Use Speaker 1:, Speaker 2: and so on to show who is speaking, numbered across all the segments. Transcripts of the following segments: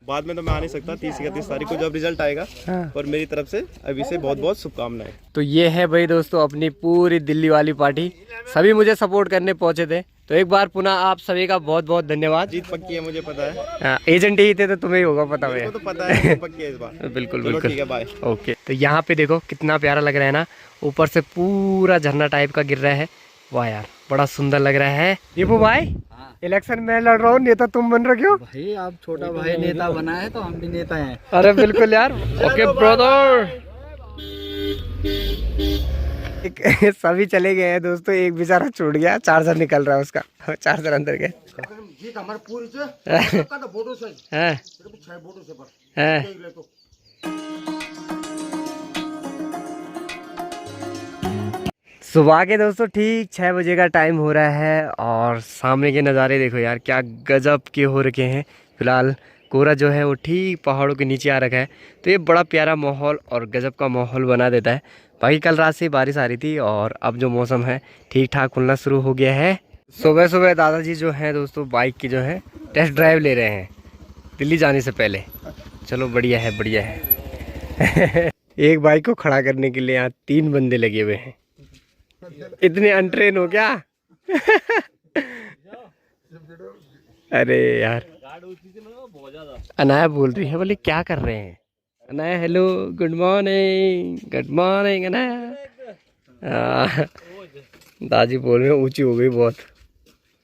Speaker 1: बाद में तो मैं आ नहीं सकता 30-31 तारीख को जब रिजल्ट आएगा। पर मेरी तरफ से अभी से बहुत बहुत शुभकामनाएं।
Speaker 2: तो ये है भाई दोस्तों अपनी पूरी दिल्ली वाली पार्टी, सभी मुझे सपोर्ट करने पहुंचे थे। तो एक बार पुनः आप सभी का बहुत बहुत धन्यवाद।
Speaker 1: जीत पक्की है, मुझे पता है।
Speaker 2: एजेंट ही थे तो तुम्हें ही होगा पता है।
Speaker 1: तो पता है जीत पक्की है इस बार।
Speaker 2: बिल्कुल
Speaker 1: चलो
Speaker 2: बिल्कुल
Speaker 1: ठीक है, बाय।
Speaker 2: ओके। तो यहाँ पे देखो कितना प्यारा लग रहा है ना, ऊपर से पूरा झरना टाइप का गिर रहा है। वाह यार बड़ा सुंदर लग रहा है। दीपू भाई इलेक्शन में लड़ रहा हूँ, नेता तुम बन रहे हो
Speaker 3: भाई। आप छोटा भाई नेता बना है तो हम भी नेता हैं।
Speaker 2: अरे बिल्कुल यार। Okay brother. सभी चले गए हैं दोस्तों, एक बेचारा छूट गया, चार्जर निकल रहा है उसका, चार्जर अंदर गए। सुबह के दोस्तों ठीक 6 बजे का टाइम हो रहा है और सामने के नज़ारे देखो यार क्या गजब के हो रखे हैं। फिलहाल कोहरा जो है वो ठीक पहाड़ों के नीचे आ रखा है, तो ये बड़ा प्यारा माहौल और गजब का माहौल बना देता है। बाकी कल रात से बारिश आ रही थी और अब जो मौसम है ठीक ठाक खुलना शुरू हो गया है। सुबह सुबह दादाजी जो हैं दोस्तों बाइक की जो है टेस्ट ड्राइव ले रहे हैं दिल्ली जाने से पहले। चलो बढ़िया है बढ़िया है। एक बाइक को खड़ा करने के लिए यहाँ 3 बंदे लगे हुए हैं। इतने अनट्रेन हो क्या? अरे यार अनाया बोल रही है, बोले क्या कर रहे हैं Anaya? Hello good morning Anaya. दादी बोल रहे हैं ऊंची हो गई बहुत।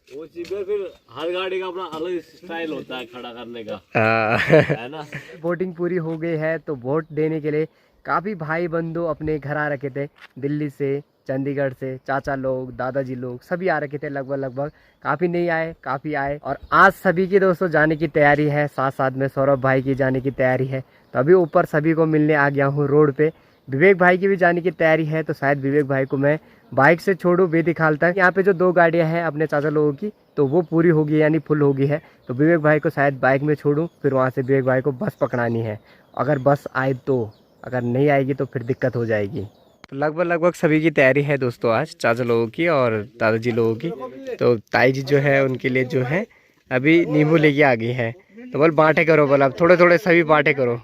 Speaker 4: ऊंची पे फिर हर गाड़ी का अपना अलग स्टाइल होता है खड़ा करने का, है ना।
Speaker 2: वोटिंग पूरी हो गई है तो वोट देने के लिए काफ़ी भाई बंधु अपने घर आ रखे थे, दिल्ली से, चंडीगढ़ से, चाचा लोग, दादाजी लोग सभी आ रखे थे। लगभग काफ़ी नहीं आए, काफ़ी आए। और आज सभी की दोस्तों जाने की तैयारी है, साथ साथ में सौरभ भाई की जाने की तैयारी है। तो अभी ऊपर सभी को मिलने आ गया हूँ रोड पे। विवेक भाई की भी जाने की तैयारी है, तो शायद विवेक भाई को मैं बाइक से छोड़ूँ बेदिखाल तक। यहाँ पे जो 2 गाड़ियाँ हैं अपने चाचा लोगों की, तो वो पूरी होगी यानी फुल होगी है। तो विवेक भाई को शायद बाइक में छोड़ूँ, फिर वहाँ से विवेक भाई को बस पकड़ानी है। अगर बस आए तो, अगर नहीं आएगी तो फिर दिक्कत हो जाएगी। तो लगभग सभी की तैयारी है दोस्तों आज चाचा लोगों की और दादाजी लोगों की। तो ताई जी जो है उनके लिए जो है अभी नींबू लेके आ गई है, तो बोल बांटे करो, बोल अब थोड़े थोड़े सभी बांटे करो।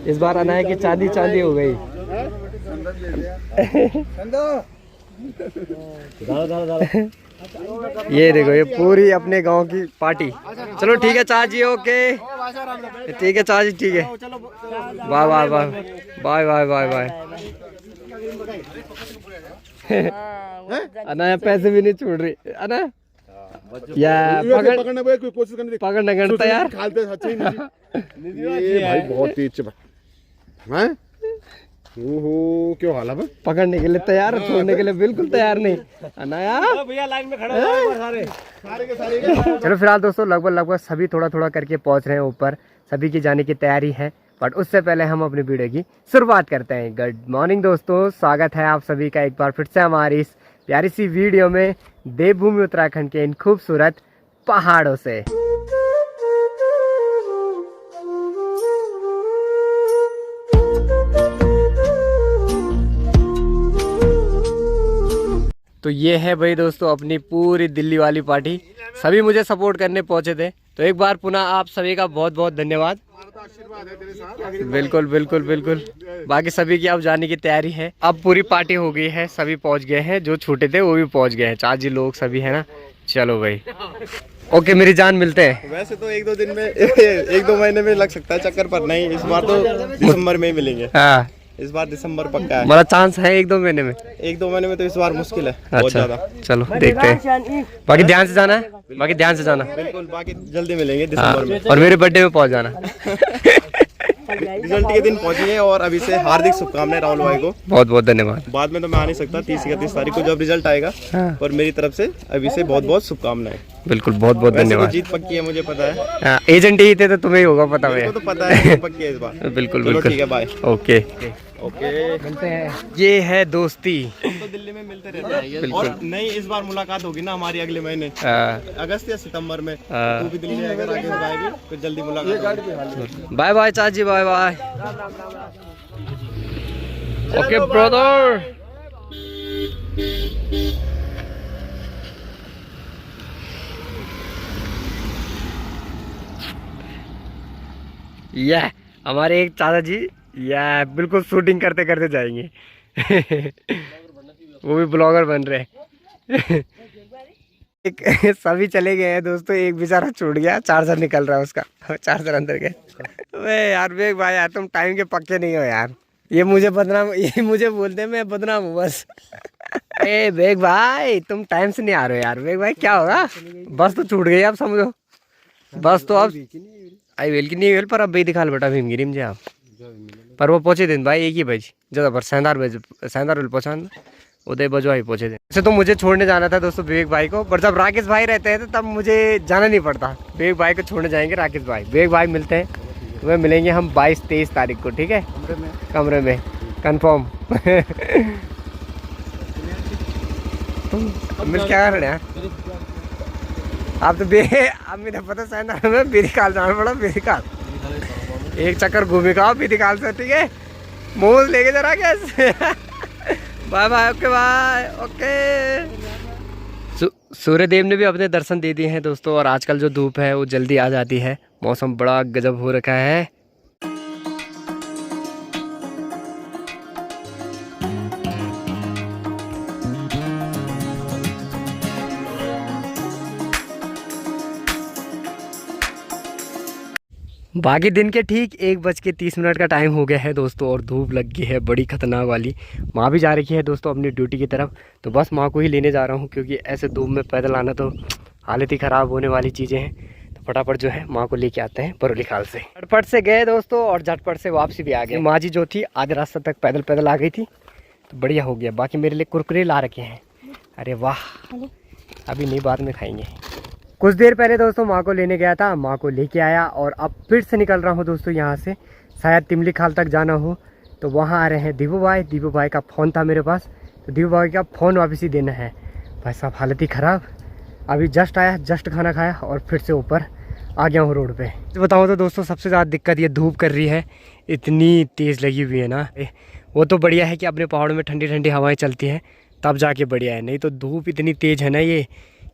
Speaker 2: इस बार अनाया की चांदी हो गई। ये देखो ये पूरी अपने गांव की पार्टी। चलो ठीक है चाची, ओके ठीक है चाची, ठीक है, bye bye bye bye bye bye bye. Anaya पैसे भी नहीं छोड़ रही अना यार, पकड़ने करता यार।
Speaker 1: भाई बहुत तेज है। ओहो क्यों हाल है?
Speaker 2: पकड़ने के लिए तैयार है, छोड़ने के लिए बिल्कुल तैयार नहीं। अनाया
Speaker 4: भैया लाइन में खड़े हो सारे।
Speaker 2: चलो फिलहाल दोस्तों लगभग सभी थोड़ा थोड़ा करके पहुंच रहे हैं ऊपर, सभी की जाने की तैयारी है। बट उससे पहले हम अपनी वीडियो की शुरुआत करते हैं। गुड मॉर्निंग दोस्तों, स्वागत है आप सभी का एक बार फिर से हमारी इस प्यारी सी वीडियो में देवभूमि उत्तराखंड के इन खूबसूरत पहाड़ों से। तो ये है भाई दोस्तों अपनी पूरी दिल्ली वाली पार्टी, सभी मुझे सपोर्ट करने पहुंचे थे। तो एक बार पुनः आप सभी का बहुत बहुत धन्यवाद। बिल्कुल बिल्कुल बिल्कुल। बाकी सभी की अब जाने की तैयारी है, अब पूरी पार्टी हो गई है, सभी पहुंच गए हैं, जो छूटे थे वो भी पहुंच गए हैं, चाची लोग सभी है ना। चलो भाई ओके मेरी जान, मिलते हैं।
Speaker 1: वैसे तो 1-2 दिन में 1-2 महीने में लग सकता है चक्कर, पर नहीं, इस बार तो दिसंबर में ही मिलेंगे।
Speaker 2: हाँ
Speaker 1: इस बार दिसंबर पक्का है।
Speaker 2: मेरा चांस है 1-2 महीने में।
Speaker 1: 1-2 महीने में तो इस बार मुश्किल है बहुत
Speaker 2: अच्छा
Speaker 1: ज्यादा।
Speaker 2: चलो देखते हैं। बाकी ध्यान से जाना है, बाकी ध्यान से जाना।
Speaker 1: बिल्कुल, बाकी जल्दी मिलेंगे दिसंबर में।
Speaker 2: और मेरे बर्थडे में पहुंच जाना।
Speaker 1: रिजल्ट के दिन पहुंचिए और अभी से हार्दिक शुभकामनाएं राहुल भाई को।
Speaker 2: बहुत बहुत धन्यवाद।
Speaker 1: बाद में तो मैं आ नहीं सकता 30-31 तारीख को जब रिजल्ट आएगा। पर मेरी तरफ से अभी से बहुत बहुत शुभकामनाएं।
Speaker 2: बिल्कुल बहुत बहुत धन्यवाद।
Speaker 1: जीत पक्की है, मुझे पता है।
Speaker 2: एजेंट ही थे तो तुम्हें ही होगा पता है।
Speaker 1: तो पता है जीत पक्की है इस बार।
Speaker 2: बिल्कुल
Speaker 1: चलो
Speaker 2: बिल्कुल
Speaker 1: ठीक है, बाय।
Speaker 2: ओके
Speaker 1: ओके
Speaker 2: मिलते हैं। ये है दोस्ती।
Speaker 1: हम तो दिल्ली में मिलते रहते हैं और नहीं, इस बार मुलाकात होगी ना हमारी अगले महीने अगस्त या सितंबर में। तू भी दिल्ली आएगा, राकेश भाई भी, फिर जल्दी मुलाकात होगी।
Speaker 2: बाय बाय चाची, बाय बाय। Okay brother. यह हमारे एक चाचा जी यह बिल्कुल शूटिंग करते करते जाएंगे। वो भी ब्लॉगर बन रहे हैं। एक सभी चले गए हैं दोस्तों, एक बेचारा छूट गया, चार्जर निकल रहा है उसका, चार्जर अंदर गया। वे यार विवेक भाई यार तुम टाइम के पक्के नहीं हो यार, ये मुझे बोलते हैं मैं बदनाम हूँ बस। ए विवेक भाई तुम टाइम से नहीं आ रहे हो यार। विवेक भाई क्या होगा, बस तो छूट गई अब समझो, बस तो अब आई वेल की नहीं वेल पर अब भी दिखा बेटा भीमगिरी मुझे आप पर वो पहुंचे दिन भाई एक ही बज ज़्यादा पर सेंधार वेल पहुँचा उदय बजो ही पहुंचे थे। वैसे तो मुझे छोड़ने जाना था दोस्तों विवेक भाई को, पर जब राकेश भाई रहते हैं तो तब मुझे जाना नहीं पड़ता। विवेक भाई को छोड़ने जाएंगे राकेश भाई, विवेक भाई मिलते हैं, तुम्हें मिलेंगे हम 22-23 तारीख को, ठीक है कमरे में कंफर्म। तुम मिल क्या कर रहे हैं आप तो अब मुझे पता सेंधार में बेरिकाल जाना पड़ा, बेरिकाल एक चक्कर घूमे का बेरिकाल से, ठीक है मोमोज लेके जा Rakesh. Bye bye, okay bye, okay. Suryadev ने भी अपने दर्शन दे दिए हैं दोस्तों, और आजकल जो धूप है वो जल्दी आ जाती है, मौसम बड़ा गजब हो रखा है। बाकी दिन के ठीक 1:30 का टाइम हो गया है दोस्तों, और धूप लग गई है बड़ी खतरनाक वाली। माँ भी जा रखी है दोस्तों अपनी ड्यूटी की तरफ, तो बस माँ को ही लेने जा रहा हूँ, क्योंकि ऐसे धूप में पैदल आना तो हालत ही ख़राब होने वाली चीज़ें हैं। तो फटाफट जो है माँ को लेके आते हैं बरोली खाल से। झटपट से गए दोस्तों और झटपट से वापसी भी आ गए। माँ जी जो थी आधे रास्ते तक पैदल आ गई थी, तो बढ़िया हो गया। बाकी मेरे लिए कुरकुरे ला रखे हैं, अरे वाह, अभी नहीं बाद में खाएंगे। कुछ देर पहले दोस्तों माँ को लेने गया था, माँ को लेके आया और अब फिर से निकल रहा हूँ दोस्तों यहाँ से, शायद तिमली खाल तक जाना हो। तो वहाँ आ रहे हैं दीपू भाई का फ़ोन था मेरे पास, तो दीपू भाई का फ़ोन वापस ही देना है। भाई साहब हालत ही ख़राब, अभी जस्ट आया, जस्ट खाना खाया और फिर से ऊपर आ गया हूँ रोड पे। तो बताऊँ तो दोस्तों सबसे ज़्यादा दिक्कत ये धूप कर रही है, इतनी तेज़ लगी हुई है ना। वो तो बढ़िया है कि अपने पहाड़ों में ठंडी ठंडी हवाएँ चलती हैं तब जाके बढ़िया है, नहीं तो धूप इतनी तेज़ है ना ये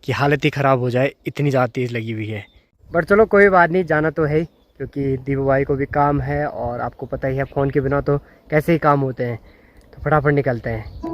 Speaker 2: कि हालत ही ख़राब हो जाए, इतनी ज़्यादा तेज़ लगी हुई है। बट चलो कोई बात नहीं, जाना तो है, क्योंकि दीपू भाई को भी काम है और आपको पता ही है फ़ोन के बिना तो कैसे ही काम होते हैं। तो फटाफट निकलते हैं।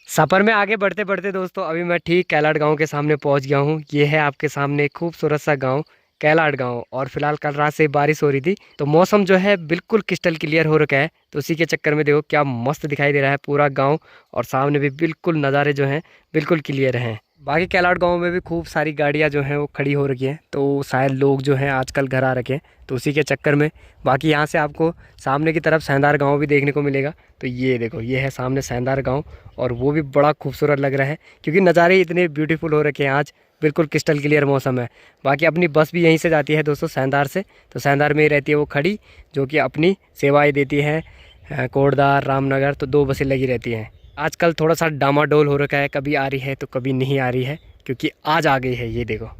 Speaker 2: सफ़र में आगे बढ़ते बढ़ते दोस्तों अभी मैं ठीक कैलाड़ गांव के सामने पहुंच गया हूं। ये है आपके सामने खूबसूरत सा गांव कैलाड़ गांव, और फिलहाल कल रात से बारिश हो रही थी तो मौसम जो है बिल्कुल क्रिस्टल क्लियर हो रखा है। तो उसी के चक्कर में देखो क्या मस्त दिखाई दे रहा है पूरा गाँव, और सामने भी बिल्कुल नज़ारे जो हैं बिल्कुल क्लियर हैं। बाकी कैलाड़ गांव में भी खूब सारी गाड़ियां जो हैं वो खड़ी हो रखी हैं, तो शायद लोग जो हैं आजकल घर आ रखे हैं, तो उसी के चक्कर में। बाकी यहाँ से आपको सामने की तरफ सेंधार गांव भी देखने को मिलेगा। तो ये देखो ये है सामने सेंधार गांव, और वो भी बड़ा खूबसूरत लग रहा है क्योंकि नज़ारे इतने ब्यूटीफुल हो रखे हैं, आज बिल्कुल क्रिस्टल क्लियर मौसम है। बाकी अपनी बस भी यहीं से जाती है दोस्तों सेंधार से, तो सेंधार में ही रहती है वो खड़ी, जो कि अपनी सेवाएँ देती हैं कोटदार रामनगर, तो 2 बसें लगी रहती हैं। आजकल थोड़ा सा डामाडोल हो रखा है, कभी आ रही है तो कभी नहीं आ रही है, क्योंकि आज आ गई है। ये देखो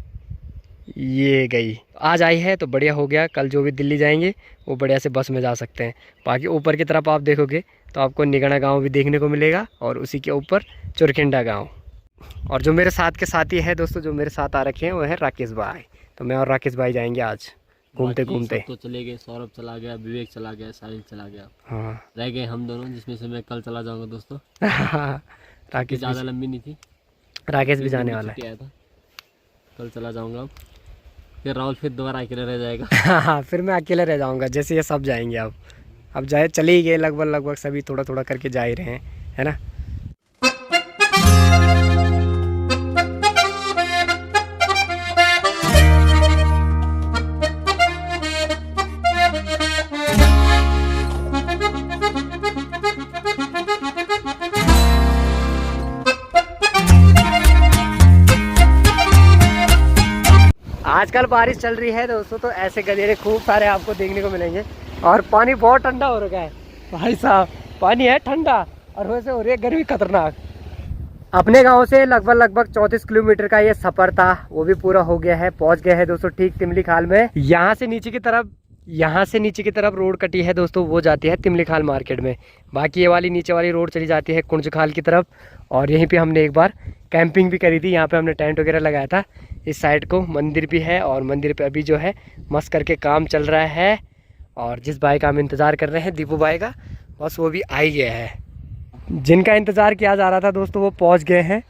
Speaker 2: ये गई, आज आई है तो बढ़िया हो गया, कल जो भी दिल्ली जाएंगे वो बढ़िया से बस में जा सकते हैं। बाकी ऊपर की तरफ आप देखोगे तो आपको निगड़ा गांव भी देखने को मिलेगा, और उसी के ऊपर चुरखिंडा गांव। और जो मेरे साथ के साथी है दोस्तों, जो मेरे साथ आ रखे हैं वो है राकेश भाई। तो मैं और राकेश भाई जाएंगे आज घूमते घूमते।
Speaker 4: तो चले गए, सौरभ चला गया, विवेक चला गया, साहिल चला गया,
Speaker 2: हाँ
Speaker 4: रह गए हम दोनों, जिसमें से मैं कल चला जाऊंगा दोस्तों।
Speaker 2: राकेश
Speaker 4: ज़्यादा लंबी नहीं थी,
Speaker 2: राकेश भी जाने वाला है,
Speaker 4: था, कल चला जाऊंगा। फिर राहुल फिर दोबारा अकेले रह जाएगा।
Speaker 2: हाँ फिर मैं अकेले रह जाऊंगा, जैसे ये सब जाएंगे। अब जाए चले ही गए लगभग सभी थोड़ा थोड़ा करके जा ही रहे हैं, है ना। आजकल बारिश चल रही है दोस्तों, तो ऐसे गधेरे खूब सारे आपको देखने को मिलेंगे, और पानी बहुत ठंडा हो रखा है भाई साहब, पानी है ठंडा और वैसे हो रही है गर्मी खतरनाक। अपने गांव से लगभग 34 किलोमीटर का ये सफर था, वो भी पूरा हो गया है। पहुंच गए हैं दोस्तों ठीक तिमली खाल में। यहाँ से नीचे की तरफ रोड कटी है दोस्तों, वो जाती है तिमली खाल मार्केट में। बाकी ये वाली नीचे वाली रोड चली जाती है कुंज खाल की तरफ। और यहीं पे हमने एक बार कैंपिंग भी करी थी, यहाँ पे हमने टेंट वगैरह लगाया था। इस साइड को मंदिर भी है और मंदिर पे अभी जो है मस्त करके काम चल रहा है। और जिस भाई का हम इंतज़ार कर रहे हैं, दीपू भाई का, बस वो भी आ ही गया है। जिनका इंतज़ार किया जा रहा था दोस्तों वो पहुँच गए हैं।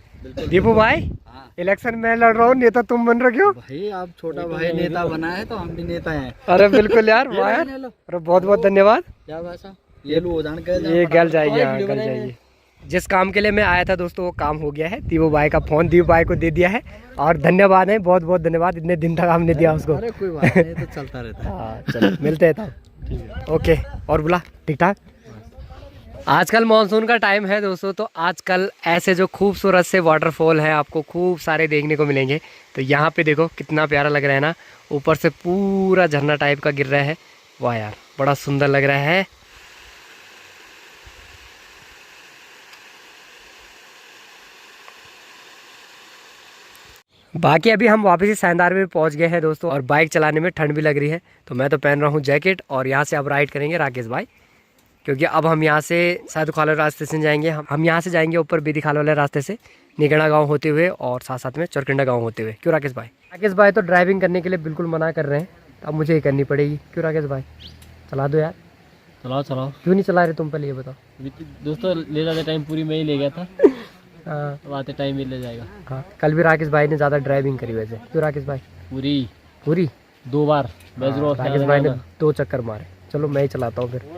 Speaker 2: दीपू भाई, इलेक्शन में लड़ रहा हूँ, नेता तुम बन रहे हो।
Speaker 3: भाई आप छोटा भाई नेता बना है तो हम भी नेता हैं।
Speaker 2: अरे बिल्कुल यार, वाह यार, अरे बहुत बहुत धन्यवाद।
Speaker 3: क्या भाषा ये लो
Speaker 2: ये गल जाइए, हाँ गल जाइए। जिस काम के लिए मैं आया था दोस्तों वो काम हो गया है। दीपू भाई का फोन दीपू भाई को दे दिया है और धन्यवाद है, बहुत बहुत धन्यवाद, इतने दिन तक हमने दिया उसको।
Speaker 3: अरे कोई बात नहीं, तो चलता रहता है।
Speaker 2: हाँ चलो मिलते हैं तब। ओके, और बोला ठीक ठाक। आजकल मानसून का टाइम है दोस्तों, तो आजकल ऐसे जो खूबसूरत से वाटरफॉल हैं आपको खूब सारे देखने को मिलेंगे। तो यहाँ पे देखो कितना प्यारा लग रहा है ना, ऊपर से पूरा झरना टाइप का गिर रहा है। वाह यार, बड़ा सुंदर लग रहा है। बाकी अभी हम वापस ही सैंदार में पहुंच गए हैं दोस्तों, और बाइक चलाने में ठंड भी लग रही है, तो मैं तो पहन रहा हूं जैकेट। और यहाँ से अब राइड करेंगे राकेश भाई, क्योंकि अब हम यहाँ से साधु खाल वाले रास्ते से जाएंगे। हम यहाँ से जाएंगे ऊपर बेदी खाल वाले रास्ते से निगड़ा गांव होते हुए और साथ में चौरकिंडा गांव होते हुए। क्यों राकेश भाई? राकेश भाई तो ड्राइविंग करने के लिए बिल्कुल मना कर रहे हैं, तो अब मुझे ही करनी पड़ेगी। क्यों राकेश भाई? चला दो यार।
Speaker 4: चलाओ।
Speaker 2: क्यों नहीं चला रहे तुम, पहले ये बताओ।
Speaker 4: दोस्तों ले जाते टाइम पूरी में ही ले गया था।
Speaker 2: हाँ,
Speaker 4: अब आते टाइम ही ले जाएगा।
Speaker 2: हाँ, कल भी राकेश भाई ने ज़्यादा ड्राइविंग करी वैसे। क्यों राकेश भाई?
Speaker 4: पूरी 2 बार
Speaker 2: राकेश भाई ने 2 चक्कर मारे। चलो मैं ही चलाता हूँ फिर।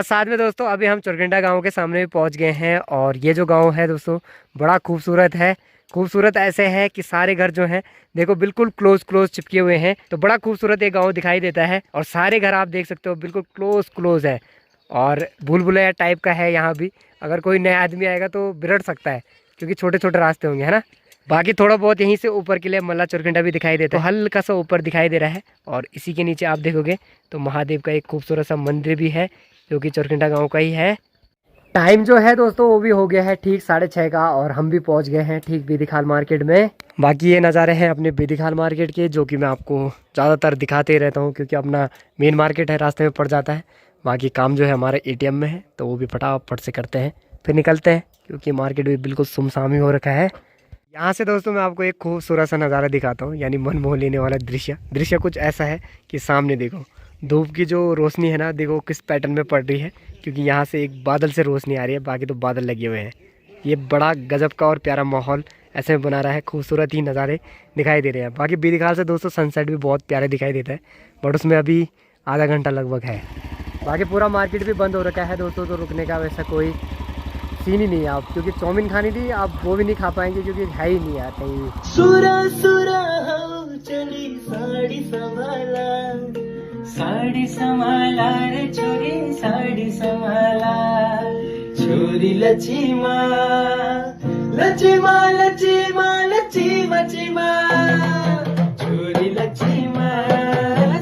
Speaker 2: साथ में दोस्तों अभी हम चौरकिंडा गांव के सामने भी पहुंच गए हैं। और ये जो गांव है दोस्तों बड़ा खूबसूरत है। खूबसूरत ऐसे है कि सारे घर जो हैं देखो बिल्कुल क्लोज चिपके हुए हैं। तो बड़ा खूबसूरत ये गांव दिखाई देता है। और सारे घर आप देख सकते हो बिल्कुल क्लोज है। और भूल भुलैया टाइप का है यहाँ भी। अगर कोई नया आदमी आएगा तो बिगड़ सकता है, क्योंकि छोटे रास्ते होंगे, है ना। बाकी थोड़ा बहुत यहीं से ऊपर के लिए मल्ला चौरकिंडा भी दिखाई देता है, हल्का सा ऊपर दिखाई दे रहा है। और इसी के नीचे आप देखोगे तो महादेव का एक खूबसूरत सा मंदिर भी है, जो कि चौरकिंडा गांव का ही है। टाइम जो है दोस्तों वो भी हो गया है ठीक 6:30 का, और हम भी पहुंच गए हैं ठीक बेदी खाल मार्केट में। बाकी ये नज़ारे हैं अपने बेदी खाल मार्केट के, जो कि मैं आपको ज़्यादातर दिखाते ही रहता हूं, क्योंकि अपना मेन मार्केट है, रास्ते में पड़ जाता है। बाकी काम जो है हमारे ATM में है, तो वो भी फटाफट से करते हैं फिर निकलते हैं, क्योंकि मार्केट भी बिल्कुल सुमसामी हो रखा है। यहाँ से दोस्तों मैं आपको एक खूबसूरत सा नज़ारा दिखाता हूँ, यानी मन मोह लेने वाला दृश्य कुछ ऐसा है कि सामने देखो धूप की जो रोशनी है ना, देखो किस पैटर्न में पड़ रही है, क्योंकि यहाँ से एक बादल से रोशनी आ रही है, बाकी तो बादल लगे हुए हैं। ये बड़ा गजब का और प्यारा माहौल ऐसे में बना रहा है, खूबसूरत ही नज़ारे दिखाई दे रहे हैं। बाकी बेदी खाल से दोस्तों सनसेट भी बहुत प्यारा दिखाई देता है, बट उसमें अभी आधा घंटा लगभग है। बाकी पूरा मार्केट भी बंद हो रखा है दोस्तों, तो रुकने का वैसा कोई सीन ही नहीं है। आप क्योंकि चाउमीन खानी थी, आप वो भी नहीं खा पाएंगे, क्योंकि है ही नहीं यार कहीं।
Speaker 5: साड़ी संभाला रे छोरी साड़ी संभाला, छोरी लचीमा लचीमा लचीमा लचीमा चीमा, छोरी लचीमा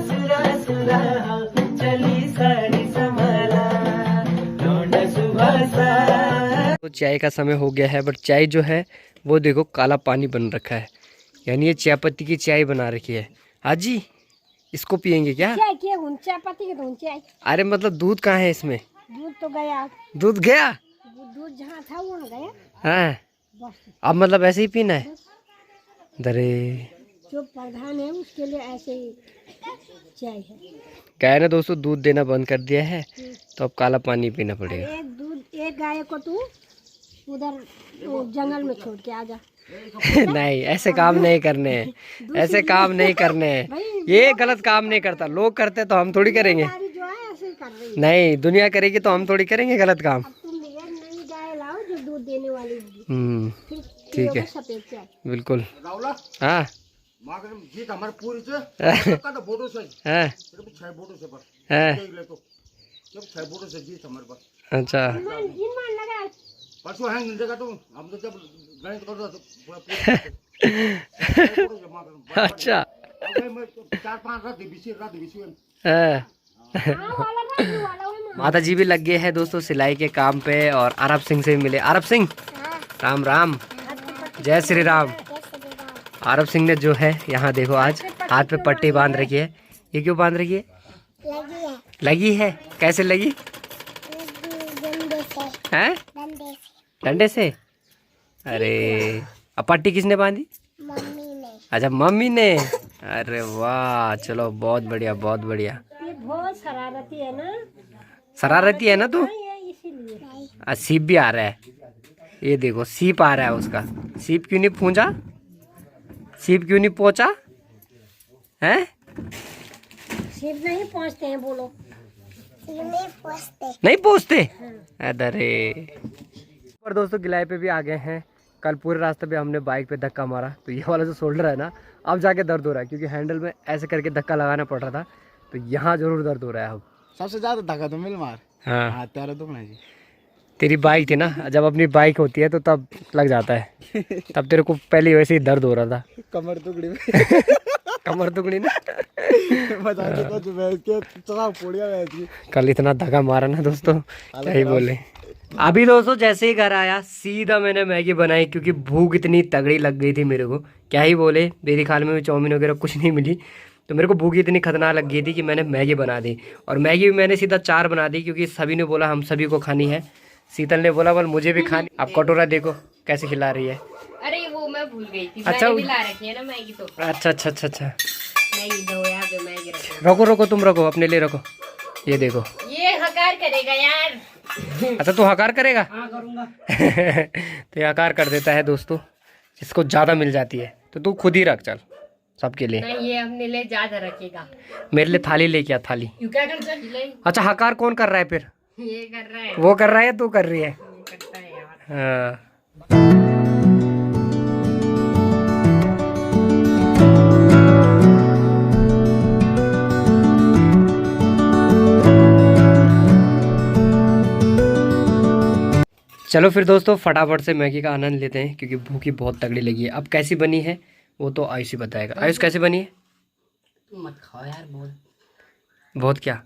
Speaker 5: सुरा सुरा चली साड़ी संभाला, लौंडा सुभासा।
Speaker 2: तो चाय का समय हो गया है, बट चाय जो है वो देखो काला पानी बन रखा है, यानी ये चाय पत्ती की चाय बना रखी है। हाजी इसको पियेंगे क्या?
Speaker 6: चाय पत्ती के तो चाय।
Speaker 2: अरे मतलब दूध कहाँ है इसमें?
Speaker 6: दूध तो गया।
Speaker 2: दूध गया?
Speaker 6: दूध जहाँ था वो गया।
Speaker 2: हाँ,
Speaker 6: बस
Speaker 2: अब मतलब ऐसे ही पीना है? दरे
Speaker 6: जो प्रधान है उसके लिए ऐसे ही चाय है।
Speaker 2: क्या है ना दोस्तों, दूध देना बंद कर दिया है, तो अब काला पानी पीना पड़ेगा।
Speaker 6: एक गाय को तू उधर जंगल में छोड़ के आ जा।
Speaker 2: नहीं, ऐसे काम नहीं करने हैं, ऐसे काम नहीं करने हैं, ये गलत काम नहीं करता। लोग करते तो हम थोड़ी करेंगे।
Speaker 6: जो है ऐसे ही कर रही है।
Speaker 2: नहीं, दुनिया करेगी तो हम थोड़ी करेंगे गलत काम।
Speaker 6: अब तुम नई गाय लाओ जो दूध देने वाली होगी। फिर
Speaker 2: ठीक है
Speaker 6: सफेद चाय
Speaker 2: बिल्कुल।
Speaker 1: रावला
Speaker 2: हाँ
Speaker 1: मागर जीत हमारे पूरी से का तो बोटो से
Speaker 2: हाँ
Speaker 1: सिर्फ 6 बोटो से बस
Speaker 2: हाँ
Speaker 1: देख ले तो जब 6 बोटो से जीत हमारे पास।
Speaker 2: अच्छा
Speaker 6: मान लगा
Speaker 1: परसों है जगह तो हम तो जब गणित करते तो पूरा
Speaker 2: अच्छा
Speaker 1: अब मैं 4-5 रात बिसी
Speaker 2: हाँ। माता जी भी लग गए हैं दोस्तों सिलाई के काम पे और अरब सिंह से भी मिले। अरब सिंह राम राम जय श्री राम। अरब सिंह ने जो है यहाँ देखो आज हाथ पे पट्टी बांध रखी है। ये क्यों बांध रखी है? लगी है। कैसे लगी है? डंडे से। अरे अब पट्टी किसने बांधी? अच्छा मम्मी ने। अरे वाह चलो बहुत बढ़िया बहुत बढ़िया।
Speaker 6: ये बहुत शरारती है ना।
Speaker 2: शरारती है ना तू?
Speaker 6: ये इसीलिए
Speaker 2: सीप भी आ रहा है। ये देखो सीप आ रहा है उसका। सीप क्यों नहीं पूंछा? सीप क्यों नहीं पहुंचा है?
Speaker 6: सिर्फ नहीं पहुंचते हैं बोलो।
Speaker 2: नहीं पहुंचते। अरे पर दोस्तों गिलाई पे भी आ गए हैं। कल पूरे रास्ते पे हमने बाइक पे धक्का मारा तो ये वाला जो शोल्डर है ना अब जाके दर्द हो रहा है क्योंकि हैंडल में ऐसे करके धक्का लगाना पड़ रहा था तो यहाँ जरूर दर्द हो रहा है अब।
Speaker 1: सबसे ज्यादा धक्का तो मिल मार।
Speaker 2: हाँ
Speaker 1: तेरा दुखना जी।
Speaker 2: तेरी बाइक थी ना जब अपनी बाइक होती है तो तब लग जाता है। तब तेरे को पहले वैसे ही दर्द हो रहा था।
Speaker 1: कमर टुकड़ी में
Speaker 2: कमर टुकड़ी ना
Speaker 1: बता के तो मैं के चलाओ पोड़िया में
Speaker 2: कल इतना धक्का मारा ना दोस्तों क्या ही बोले। अभी दोस्तों जैसे ही घर आया सीधा मैंने मैगी बनाई क्योंकि भूख इतनी तगड़ी लग गई थी मेरे को। क्या ही बोले मेरी खाल में भी चाउमीन वगैरह कुछ नहीं मिली तो मेरे को भूख इतनी खतरनाक लग गई थी कि मैंने मैगी बना दी। और मैगी भी मैंने सीधा 4 बना दी क्योंकि सभी ने बोला हम सभी को खानी है। शीतल ने बोला बोल मुझे भी खानी। अब कटोरा देखो कैसे खिला रही है।
Speaker 7: अरे वो मैं भूल गई थी।
Speaker 2: अच्छा
Speaker 7: मैंने भी ला रखी है ना मैगी तो।
Speaker 2: अच्छा अच्छा अच्छा अच्छा
Speaker 7: मैगी दो यहाँ पे मैगी रखो।
Speaker 2: रखो रखो तुम रखो अपने लिए रखो। ये देखो
Speaker 7: ये हकार करेगा यार।
Speaker 2: अच्छा तू हकार करेगा? हाँ करूँगा। तो ये हकार कर देता है दोस्तों जिसको ज़्यादा मिल जाती है तो तू खुद ही रख चल सबके लिए।
Speaker 7: नहीं ये अपने लिए ज्यादा रखेगा।
Speaker 2: मेरे लिए थाली लेके आ थाली।
Speaker 7: क्यों क्या करता है?
Speaker 2: अच्छा हकार कौन कर रहा है फिर?
Speaker 7: ये कर रहा है।
Speaker 2: वो कर रहा है तू कर रही है?
Speaker 7: ये करता है यार।
Speaker 2: हाँ चलो फिर दोस्तों फटाफट से मैगी का आनंद लेते हैं क्योंकि भूखी बहुत तगड़ी लगी है। अब कैसी बनी है वो तो आयुष ही बताएगा। आयुष कैसे बनी है?
Speaker 7: तुम मत खाओ यार बहुत।
Speaker 2: बहुत क्या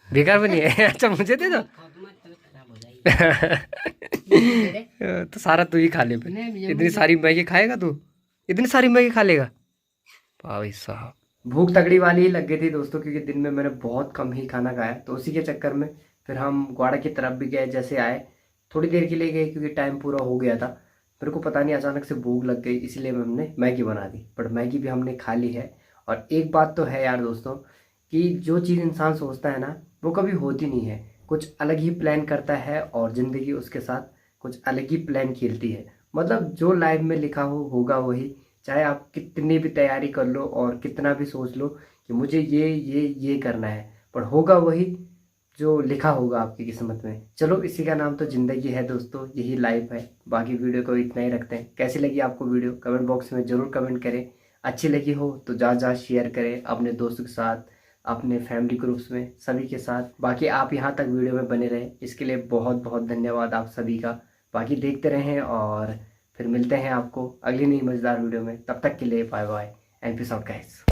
Speaker 2: बेकार बनी है? अच्छा मुझे दे दो। तो सारा तू ही खा ले फिर। इतनी सारी मैगी खाएगा तू? इतनी सारी मैगी खा लेगा भाई साहब। भूख तगड़ी वाली ही लग गई थी दोस्तों क्योंकि दिन में मैंने बहुत कम ही खाना खाया तो उसी के चक्कर में फिर हम ग्वाड़ा की तरफ भी गए। जैसे आए थोड़ी देर के लिए गए क्योंकि टाइम पूरा हो गया था। मेरे को पता नहीं अचानक से भूख लग गई इसलिए हमने मैगी बना दी। बट मैगी भी हमने खा ली है। और एक बात तो है यार दोस्तों कि जो चीज़ इंसान सोचता है ना वो कभी होती नहीं है। कुछ अलग ही प्लान करता है और ज़िंदगी उसके साथ कुछ अलग ही प्लान खेलती है। मतलब जो लाइफ में लिखा हो होगा वही। चाहे आप कितनी भी तैयारी कर लो और कितना भी सोच लो कि मुझे ये करना है पर होगा वही जो लिखा होगा आपकी किस्मत में। चलो इसी का नाम तो ज़िंदगी है दोस्तों, यही लाइफ है। बाकी वीडियो को इतना ही रखते हैं। कैसी लगी आपको वीडियो कमेंट बॉक्स में ज़रूर कमेंट करें। अच्छी लगी हो तो ज़्यादा शेयर करें अपने दोस्तों के साथ अपने फैमिली ग्रुप्स में सभी के साथ। बाकी आप यहाँ तक वीडियो में बने रहें इसके लिए बहुत बहुत धन्यवाद आप सभी का। बाकी देखते रहें और फिर मिलते हैं आपको अगली नई मज़ेदार वीडियो में। तब तक के लिए bye bye and peace out guys.